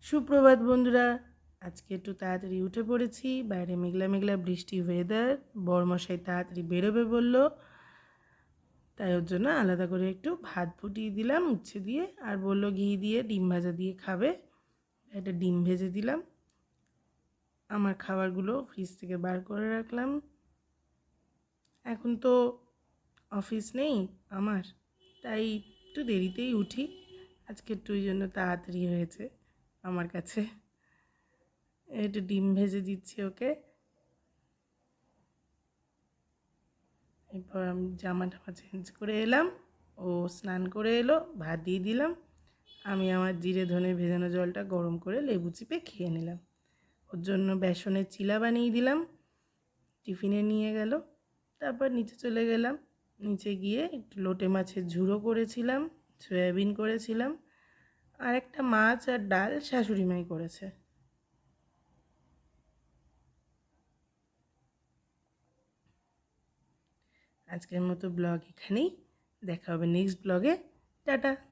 সুপ্রভাত বন্ধুরা। আজকে একটু তাড়াতাড়ি উঠে পড়েছি। বাইরে মেঘলা মেঘলা বৃষ্টি ওয়েদার। বরমশাই তাড়াতাড়ি বেরোবে বলল, তাই ওর জন্য আলাদা করে একটু ভাত ফুটিয়ে দিলাম উচ্ছে দিয়ে, আর বললো ঘি দিয়ে ডিম ভাজা দিয়ে খাবে। একটা ডিম ভেজে দিলাম। আমার খাবারগুলো ফ্রিজ থেকে বার করে রাখলাম। এখন তো অফিস নেই আমার, তাই একটু দেরিতেই উঠি। আজকে একটু ওই জন্য তাড়াতাড়ি হয়েছে আমার কাছে। একটু ডিম ভেজে দিচ্ছি ওকে। এরপর আমি জামা টামা চেঞ্জ করে এলাম, ও স্নান করে এলো, ভাত দিয়ে দিলাম। আমি আমার জিরে ধনে ভেজানো জলটা গরম করে লেবু চিপে খেয়ে নিলাম। ওর জন্য বেসনের চিলা বানিয়ে দিলাম, টিফিনে নিয়ে গেল। তারপর নিচে চলে গেলাম। নিচে গিয়ে একটু লোটে মাছের ঝুড়ো করেছিলাম, সয়াবিন করেছিলাম, আর একটা মাছ আর ডাল শাশুড়ি মাই করেছে। আজকের মতো ব্লগ এখানেই। দেখা হবে নেক্সট ব্লগে। টাটা।